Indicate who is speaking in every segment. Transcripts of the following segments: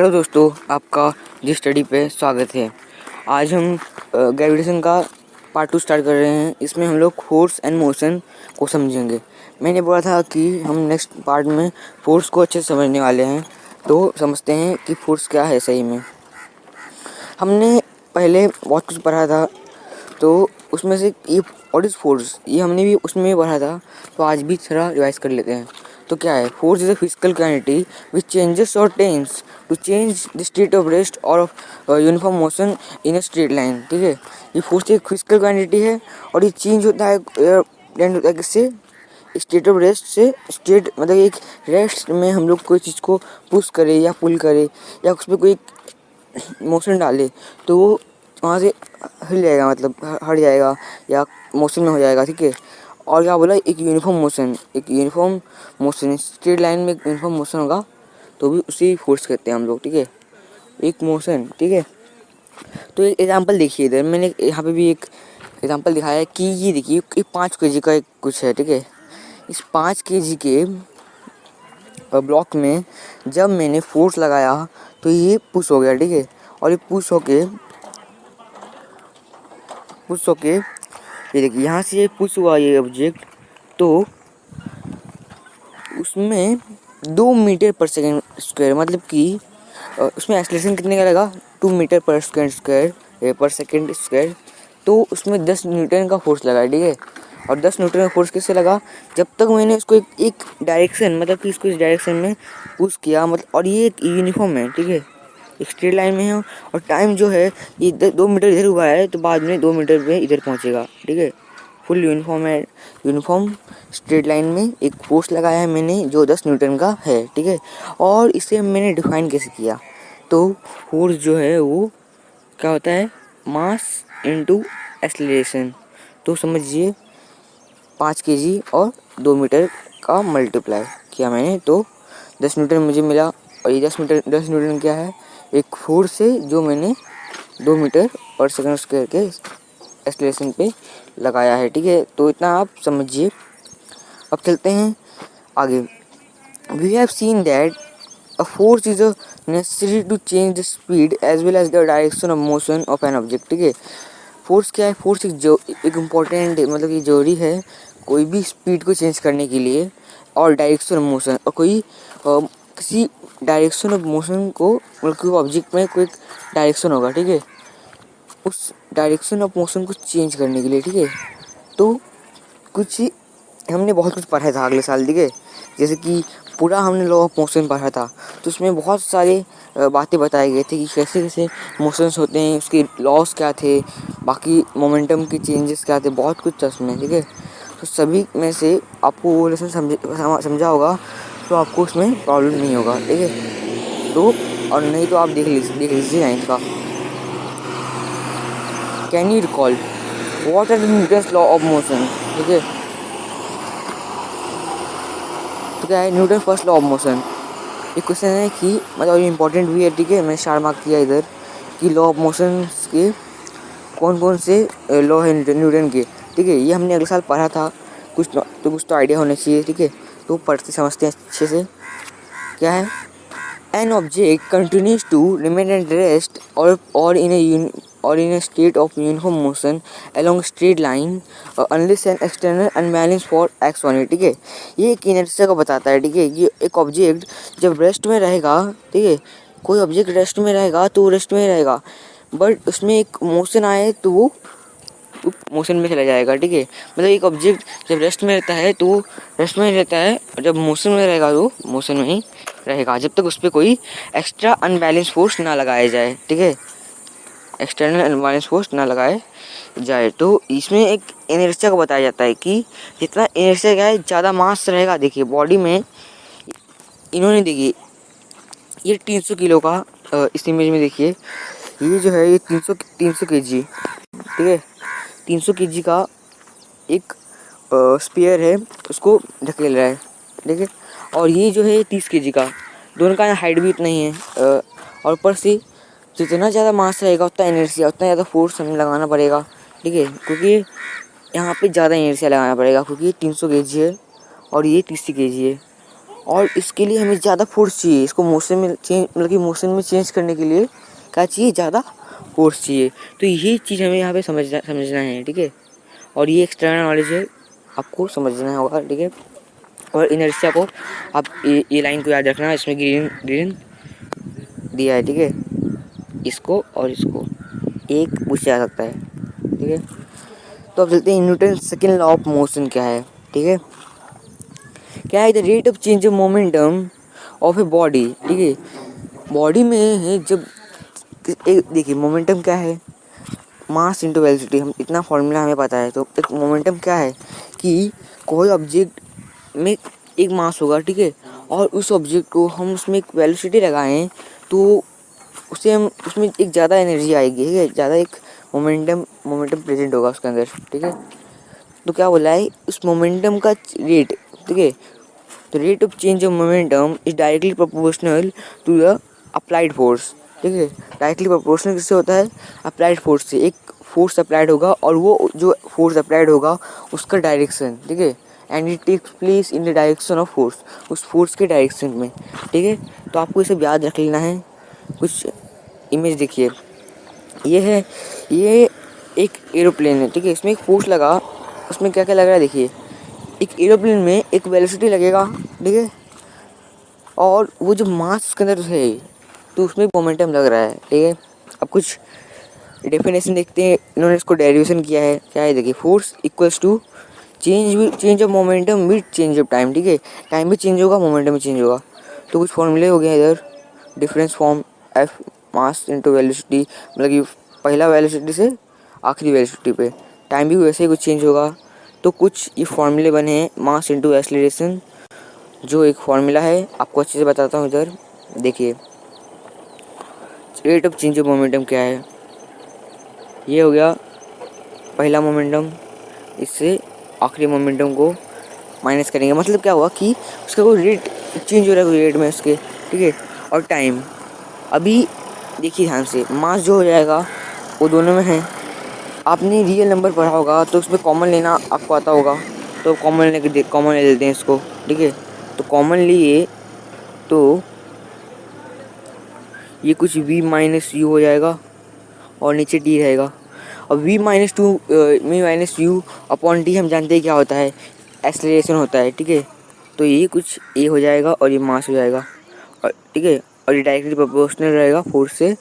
Speaker 1: Hello दोस्तों, आपका जी study पे स्वागत है। आज हम ग्रेविटेशन का पार्ट 2 स्टार्ट कर रहे हैं। इसमें हम लोग फोर्स एंड मोशन को समझेंगे। मैंने बोला था कि हम नेक्स्ट पार्ट में फोर्स को अच्छे से समझने वाले हैं, तो समझते हैं कि फोर्स क्या है सही में। हमने पहले बहुत कुछ पढ़ा था, तो उसमें से ये व्हाट इज़ फोर्स ये हमने भी उसमें पढ़ा था, तो आज भी थोड़ा रिवाइज कर लेते हैं। तो क्या है? Force is a physical quantity which changes और tends to change the state of rest और of uniform motion in a straight line. ठीक है, ये फोर्स एक फिजिकल क्वांटिटी है और ये चेंज होता है टेंड होता है किससे? स्टेट ऑफ रेस्ट से। स्टेट मतलब एक रेस्ट में हम लोग कोई चीज़ को पुश करें या पुल करें या उस पर कोई मोशन डाले तो वो वहाँ से हिल जाएगा, मतलब हट जाएगा या मोशन में हो जाएगा। ठीक है, और क्या बोला? एक यूनिफॉर्म मोशन स्ट्रेट लाइन में एक यूनिफॉर्म मोशन होगा तो भी उसी फोर्स कहते हैं हम लोग। ठीक है, एक मोशन। ठीक है, तो एक एग्जांपल देखिए, इधर मैंने यहाँ पे भी एक एग्जांपल दिखाया है कि ये देखिए, ये 5 kg का एक कुछ है। ठीक है, इस 5 kg के ब्लॉक में जब मैंने फोर्स लगाया तो ये पुश हो गया। ठीक है, और ये पुश होके ये देखिए, यहाँ से ये पुश हुआ ये ऑब्जेक्ट, तो उसमें 2 मीटर पर सेकेंड स्क्वायर, मतलब कि उसमें एक्सेलरेशन कितने का लगा? 2 मीटर पर सेकेंड स्क्वायर। तो उसमें 10 न्यूटन का फोर्स लगा। ठीक है, और 10 न्यूटन का फोर्स किससे लगा? जब तक मैंने उसको एक डायरेक्शन, मतलब कि इसको इस डायरेक्शन में पुश किया, मतलब, और ये एक यूनिफॉर्म है। ठीक है, एक स्ट्रेट लाइन में है और टाइम जो है ये 2 मीटर इधर हुआ है तो बाद में 2 मीटर पे इधर पहुंचेगा। ठीक है, फुल यूनिफॉर्म है। यूनिफॉर्म स्ट्रेट लाइन में एक फोर्स लगाया है मैंने जो 10 न्यूटन का है। ठीक है, और इसे मैंने डिफाइन कैसे किया? तो फोर्स जो है वो क्या होता है? Mass into acceleration. तो समझिए 5 kg और 2 मीटर का मल्टीप्लाई किया मैंने तो 10 न्यूटन मुझे मिला। और ये 10 न्यूटन क्या है? एक फोर्स है जो मैंने 2 मीटर पर सेकंड स्क्वायर के एक्सेलरेशन पे लगाया है। ठीक है, तो इतना आप समझिए। अब चलते हैं आगे। We have seen that a force is necessary to change the speed as well as the direction of motion of an object. ठीक है, फोर्स क्या है? फोर्स एक इम्पॉर्टेंट, मतलब कि जरूरी है कोई भी स्पीड को चेंज करने के लिए, और डायरेक्शन ऑफ मोशन, और कोई किसी डायरेक्शन ऑफ मोशन को, मतलब कि ऑब्जेक्ट में कोई डायरेक्शन होगा। ठीक है, उस डायरेक्शन ऑफ मोशन को चेंज करने के लिए। ठीक है, तो कुछ हमने बहुत कुछ पढ़ा था अगले साल। ठीक है, जैसे कि पूरा हमने लॉ ऑफ मोशन पढ़ा था, तो उसमें बहुत सारे बातें बताए गए थे कि कैसे कैसे मोशंस होते हैं, उसके लॉस क्या थे, बाकी मोमेंटम के चेंजेस क्या थे, बहुत कुछ था उसमें। ठीक है, तो सभी में से आपको वो लेसन समझा होगा तो आपको उसमें प्रॉब्लम नहीं होगा। ठीक है, तो और नहीं तो आप देख लीजिए 9th का। Can you recall what are the Newton's law of motion? ठीक है, तो क्या है Newton first law of motion? एक क्वेश्चन है कि, मतलब ये इंपॉर्टेंट भी है। ठीक है, मैंने स्टार मार्क किया इधर कि लॉ ऑफ मोशन के कौन कौन से लॉ है न्यूटन के। ठीक है, ये हमने अगले साल पढ़ा था, कुछ तो आइडिया होना चाहिए। ठीक है, तो पढ़ते समझते हैं अच्छे से। क्या है? An object continues to remain at rest or in a state of uniform motion along a straight line unless an external unbalance force acts on it। ठीक है, ये एक इनर्शिया को बताता है। ठीक है, ये एक ऑब्जेक्ट जब रेस्ट में रहेगा, ठीक है, कोई ऑब्जेक्ट रेस्ट में रहेगा तो रेस्ट में रहेगा, बट उसमें एक मोशन आए तो वो मोशन में चला जाएगा। ठीक है, मतलब एक ऑब्जेक्ट जब रेस्ट में रहता है तो रेस्ट में रहता है, और जब मोशन में रहेगा तो मोशन में ही रहेगा, जब तक उस पर कोई एक्स्ट्रा अनबैलेंस फोर्स ना लगाया जाए। ठीक है, एक्सटर्नल अनबैलेंस फोर्स ना लगाए जाए। तो इसमें एक इनर्शिया को बताया जाता है कि जितना इनर्शिया क्या है, ज़्यादा मास रहेगा। देखिए बॉडी में, इन्होंने देखिए ये 300 किलो का, इस इमेज में देखिए ये जो है ये 300 kg। ठीक है, 300 kg का एक स्पेयर है, उसको ढकेल रहा है। ठीक है, और ये जो है 30 kg का, दोनों का हाइट भी उतना ही है। और ऊपर से जितना ज़्यादा मास रहेगा उतना इनर्शिया, उतना ज़्यादा फोर्स हमें लगाना पड़ेगा। ठीक है, क्योंकि यहाँ पे ज़्यादा इनर्शिया लगाना पड़ेगा, क्योंकि ये 300 kg है और ये 30 kg है। और इसके लिए हमें ज़्यादा फोर्स चाहिए, इसको मोशन में चेंज मतलब कि मोशन में चेंज करने के लिए क्या चाहिए, ज़्यादा फोर्स चाहिए। तो ये चीज़ हमें यहाँ पे समझना है, ठीक है। और ये एक्सटर्नल नॉलेज है, आपको समझना होगा, ठीक है। और इनर्शिया को आप ये लाइन को याद रखना, इसमें ग्रीन दिया है, ठीक है। इसको और इसको एक पूछा जा सकता है, ठीक है। तो अब चलते हैं Newton second law of motion क्या है, ठीक है। क्या है, the rate of change of momentum of a body, ठीक है। बॉडी में है जब एक देखिए मोमेंटम क्या है, मास इंटू वेलोसिटी, हम इतना फॉर्मूला हमें पता है। तो एक मोमेंटम क्या है कि कोई ऑब्जेक्ट में एक मास होगा, ठीक है, और उस ऑब्जेक्ट को हम उसमें एक वेलोसिटी लगाएं तो उससे हम उसमें एक ज़्यादा एनर्जी आएगी, ठीक है, ज़्यादा एक मोमेंटम प्रेजेंट होगा उसके अंदर, ठीक है। तो क्या बोला है, उस मोमेंटम का रेट, ठीक है। The rate of change of momentum is directly proportional to the applied force, ठीक है। डायरेक्टली प्रोपोर्शनल किससे होता है, अप्लाइड फोर्स से। एक फोर्स अप्लाइड होगा और वो जो फोर्स अप्लाइड होगा उसका डायरेक्शन, ठीक है, and it takes place in the direction of force, उस फोर्स के डायरेक्शन में, ठीक है। तो आपको इसे याद रख लेना है। कुछ इमेज देखिए, ये एक एरोप्लेन है, ठीक है। इसमें एक फोर्स लगा, उसमें क्या क्या लग रहा है देखिए। एक एरोप्लेन में एक वेलोसिटी लगेगा, ठीक है, और वो जो मास उसके अंदर है तो उसमें मोमेंटम लग रहा है, ठीक है। अब कुछ डेफिनेशन देखते हैं, इन्होंने इसको डेरिवेशन किया है। क्या है देखिए, force equals to change of momentum with change of time, ठीक है। टाइम भी चेंज होगा, मोमेंटम भी चेंज होगा। तो कुछ फॉर्मूले हो गए इधर, difference form F mass into velocity, मतलब कि पहला वेलोसिटी से आखिरी वेलोसिटी पे टाइम भी वैसे ही कुछ चेंज होगा। तो कुछ ये फॉर्मूले बने हैं, मास इंटू एक्सेलरेशन जो एक फॉर्मूला है, आपको अच्छे से बताता हूँ इधर देखिए। Rate of change of momentum क्या है, ये हो गया पहला मोमेंटम, इससे आखिरी मोमेंटम को माइनस करेंगे, मतलब क्या हुआ कि उसका कोई रेट चेंज हो रहा है, कोई रेट में उसके, ठीक है। और टाइम, अभी देखिए ध्यान से, मास जो हो जाएगा वो दोनों में है। आपने रियल नंबर पढ़ा होगा तो उसमें कॉमन लेना आपको आता होगा, तो कॉमन ले लेते हैं इसको, ठीक है। तो कॉमन लिए तो ये कुछ v माइनस यू हो जाएगा और नीचे टी रहेगा। और v minus you upon T हम जानते हैं क्या होता है, एक्सेलरेशन होता है, ठीक है। तो ये कुछ a हो जाएगा और ये मास हो जाएगा, और ठीक है। और ये डायरेक्टली प्रोपोर्शनल रहेगा फोर्स से,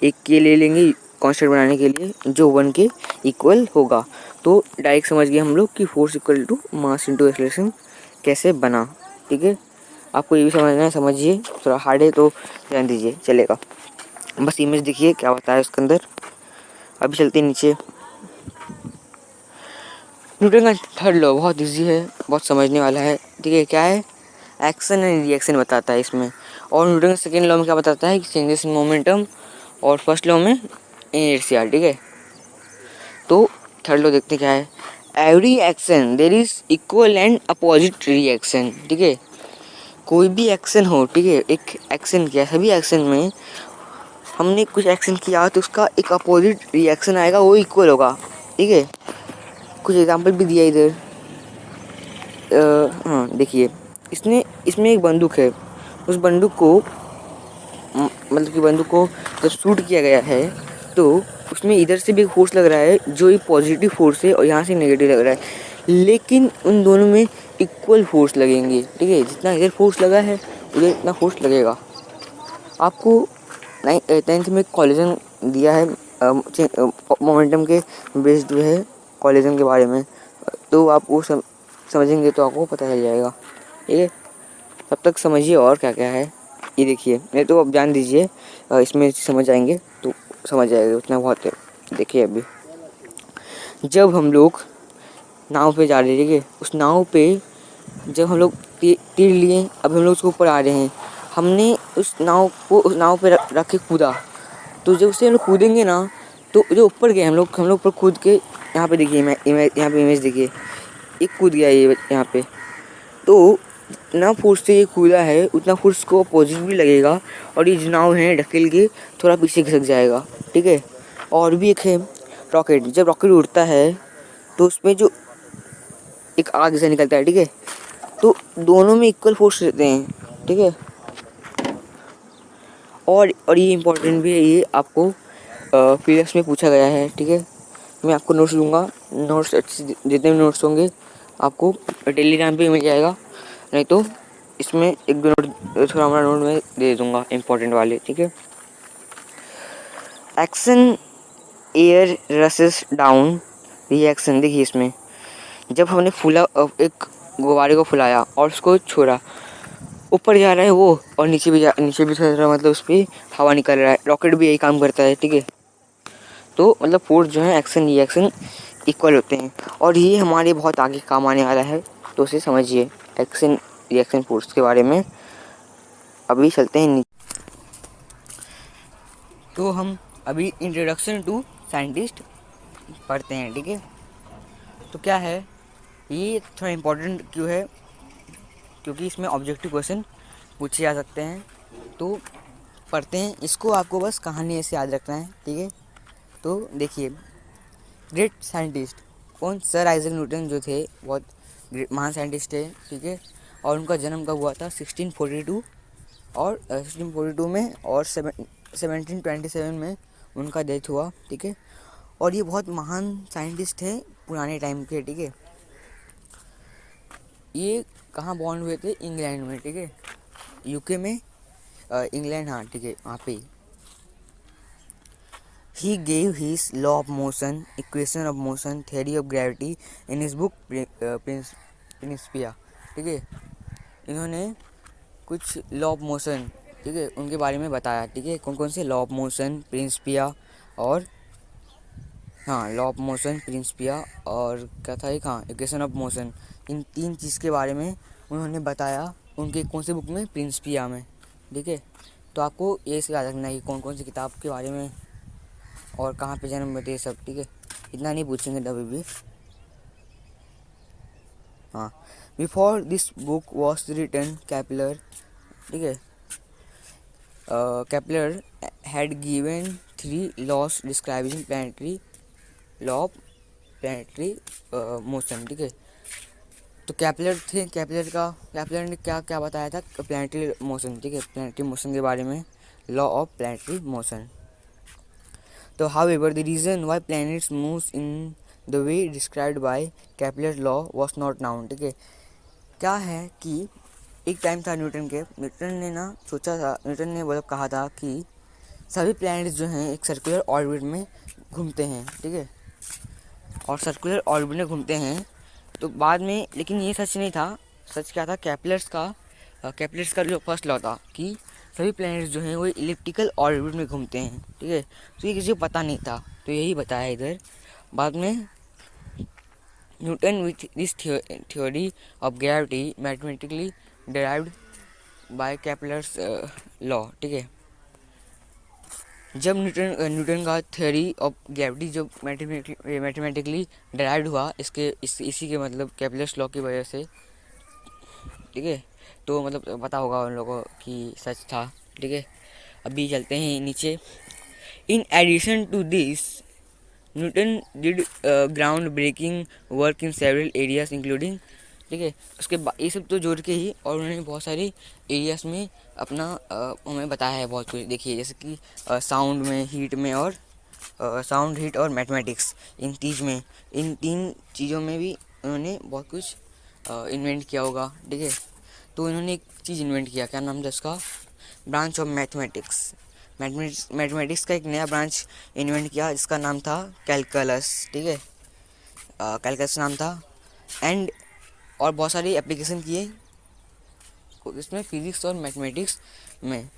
Speaker 1: एक के ले लेंगे कांस्टेंट बनाने के लिए जो 1 के इक्वल होगा। तो डायरेक्ट समझ गए हम लोग कि force equal to mass into acceleration कैसे बना, ठीक है। आपको ये भी समझना है, समझिए, थोड़ा हार्ड है तो ध्यान दीजिए, चलेगा। बस इमेज देखिए क्या होता है उसके अंदर। अभी चलते नीचे। न्यूटन का थर्ड लॉ बहुत इजी है, बहुत समझने वाला है, ठीक है। क्या है, एक्शन एंड रिएक्शन बताता है इसमें। और न्यूटन का सेकेंड लॉ में क्या बताता है कि चेंजेस इन मोमेंटम, और फर्स्ट लॉ में इनर्शिया, ठीक है। तो थर्ड लॉ देखते क्या है, every action there is equal and opposite reaction, ठीक है। कोई भी एक्शन हो, ठीक है, एक एक्शन किया, सभी एक्शन में हमने कुछ एक्शन किया तो उसका एक अपोजिट रिएक्शन आएगा, वो इक्वल होगा, ठीक है। कुछ एग्जांपल भी दिया इधर, हाँ देखिए, इसमें एक बंदूक है, उस बंदूक को मतलब कि बंदूक को जब शूट किया गया है तो उसमें इधर से भी एक फोर्स लग रहा है जो एक पॉजिटिव फोर्स है, और यहाँ से नेगेटिव लग रहा है, लेकिन उन दोनों में इक्वल फोर्स लगेंगे, ठीक है। जितना इधर फोर्स लगा है उधर इतना फोर्स लगेगा। आपको 9th में कॉलिजन दिया है, मोमेंटम के बेस्ड जो है कॉलिजन के बारे में, तो आप वो समझेंगे तो आपको पता चल जाएगा, ठीक है। तब तक समझिए और क्या क्या है, ये देखिए, नहीं तो आप जान दीजिए, इसमें समझ आएंगे तो समझ जाएगा, उतना बहुत है। देखिए अभी जब हम लोग नाव पे जा रहे हैं, ठीक है, उस नाव पे जब हम लोग तीर लिए, अब हम लोग उसके ऊपर आ रहे हैं, हमने उस नाव पे रख के कूदा, तो जब उससे हम लोग कूदेंगे ना तो जो ऊपर गए हम लोग ऊपर कूद के, यहाँ पे देखिए यहाँ पे इमेज देखिए, एक कूद गया ये यहाँ पे, तो जितना फोर्स से ये कूदा है उतना फोर्स को अपोजिट भी लगेगा, और ये जो नाव है ढकेल के थोड़ा पीछे खिसक जाएगा, ठीक है। और भी एक है रॉकेट, जब रॉकेट उड़ता है तो उसमें जो एक आग से निकलता है, ठीक है, तो दोनों में इक्वल फोर्स रहते हैं, ठीक है। और ये इम्पोर्टेंट भी है, ये आपको पीडीएफ में पूछा गया है, ठीक है। मैं आपको नोट्स दूंगा, नोट्स अच्छे जितने भी नोट्स होंगे आपको टेलीग्राम पे मिल जाएगा, नहीं तो इसमें एक दो नोट थोड़ा हमारा नोट में दे दूंगा इम्पोर्टेंट वाले, ठीक है। एक्शन एयर रसेस डाउन रिएक्शन, देखिए इसमें जब हमने फूला एक गुब्बारे को फुलाया और उसको छोड़ा, ऊपर जा रहा है वो और नीचे भी चल रहा है, मतलब उस पर हवा निकल रहा है। रॉकेट भी यही काम करता है, ठीक है। तो मतलब फोर्स जो है एक्शन रिएक्शन इक्वल होते हैं, और ये हमारे बहुत आगे काम आने वाला है, तो उसे समझिए एक्शन रिएक्शन फोर्स के बारे में। अभी चलते हैं तो हम अभी इंट्रोडक्शन टू साइंटिस्ट पढ़ते हैं, ठीक है। तो क्या है ये, थोड़ा इम्पोर्टेंट क्यों है, क्योंकि इसमें ऑब्जेक्टिव क्वेश्चन पूछे जा सकते हैं। तो पढ़ते हैं इसको, आपको बस कहानी ऐसे याद रखना है, ठीक है। तो देखिए, ग्रेट साइंटिस्ट कौन, सर आइजैक न्यूटन जो थे बहुत महान साइंटिस्ट थे, ठीक है। और उनका जन्म कब हुआ था, 1642 और 1642 में, और 1727 में उनका डेथ हुआ, ठीक है। और ये बहुत महान साइंटिस्ट थे पुराने टाइम के, ठीक है। ये कहाँ बॉर्न हुए थे, इंग्लैंड में, ठीक है। यूके में, इंग्लैंड, हाँ ठीक है, वहाँ पे। He gave his law of motion, equation of motion, theory of gravity in his book Principia, ठीक है। इन्होंने कुछ लॉ ऑफ मोशन, ठीक है, उनके बारे में बताया, ठीक है। कौन कौन से लॉ ऑफ मोशन, प्रिंसिपिया और, हाँ, लॉ ऑफ मोशन, प्रिंसिपिया और क्या था एक, हाँ, इक्वेशन ऑफ मोशन। इन तीन चीज़ के बारे में उन्होंने बताया उनके कौन से बुक में, प्रिंसिपिया में, ठीक है। तो आपको ये याद रखना है कि कौन कौन सी किताब के बारे में और कहाँ पे जन्म हुए थे, सब, ठीक है। इतना नहीं पूछेंगे कभी भी, हाँ। Before this book was written, Kepler, ठीक है, Kepler had given 3 laws describing planetary law of planetary motion, ठीक है। तो कैपलर थे, कैपलर ने क्या क्या बताया था, प्लानिटरी मोशन, ठीक है, प्लानिटरी मोशन के बारे में, लॉ ऑफ प्लानिटरी मोशन। तो however the reason why planets moves in the way described by Kepler's law was not known, ठीक है। क्या है कि एक टाइम था न्यूटन ने ना सोचा था, न्यूटन ने मतलब कहा था कि सभी प्लैनेट्स जो हैं एक सर्कुलर ऑर्बिट में घूमते हैं, ठीक है, और सर्कुलर ऑर्बिट में घूमते हैं। तो बाद में, लेकिन ये सच नहीं था। सच क्या था, कैपलर्स का जो फर्स्ट लॉ था कि सभी प्लैनेट्स जो हैं वो इलिप्टिकल ऑर्बिट में घूमते हैं, ठीक है। तो ये किसी को पता नहीं था, तो यही बताया इधर। बाद में Newton with this theory of gravity mathematically derived bye Kepler's law, ठीक है। जब न्यूटन का थ्योरी ऑफ ग्रेविटी जब मैथमेटिकली डिराइव्ड हुआ, इसी के मतलब कैपलर्स लॉ की वजह से, ठीक है। तो मतलब पता होगा उन लोगों को कि सच था, ठीक है। अभी चलते हैं नीचे। In addition to this Newton did ground breaking work in several areas including, ठीक है। उसके बाद ये सब तो जोड़ के ही, और उन्होंने बहुत सारे एरियाज में अपना हमें बताया है बहुत कुछ। देखिए जैसे कि साउंड में, हीट में, और साउंड, हीट और मैथमेटिक्स, इन तीन चीज़ों में भी उन्होंने बहुत कुछ इन्वेंट किया होगा, ठीक है। तो इन्होंने एक चीज़ इन्वेंट किया, क्या नाम था उसका, ब्रांच ऑफ मैथमेटिक्स का एक नया ब्रांच इन्वेंट किया जिसका नाम था कैलकुलस, ठीक है। कैलकुलस नाम था। एंड और बहुत सारी एप्लीकेशन किए इसमें, फिजिक्स और मैथमेटिक्स में।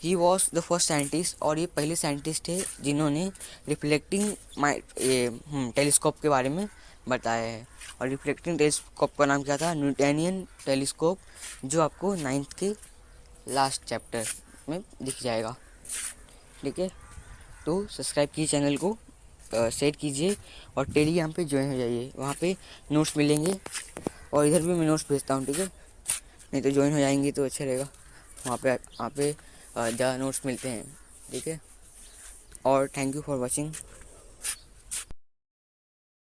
Speaker 1: He was the first scientist, और ये पहले साइंटिस्ट थे जिन्होंने रिफ्लेक्टिंग टेलीस्कोप के बारे में बताया है। और रिफ्लेक्टिंग टेलीस्कोप का नाम क्या था, न्यूटोनियन टेलीस्कोप, जो आपको 9th के लास्ट चैप्टर में दिख जाएगा, ठीक है। तो सब्सक्राइब कीजिए चैनल को, शेयर कीजिए, और टेलीग्राम पे ज्वाइन हो जाइए, वहाँ पे नोट्स मिलेंगे, और इधर भी मैं नोट्स भेजता हूँ, ठीक है। नहीं तो ज्वाइन हो जाएंगे तो अच्छा रहेगा, वहाँ पे ज़्यादा नोट्स मिलते हैं, ठीक है। और थैंक यू फॉर वॉचिंग।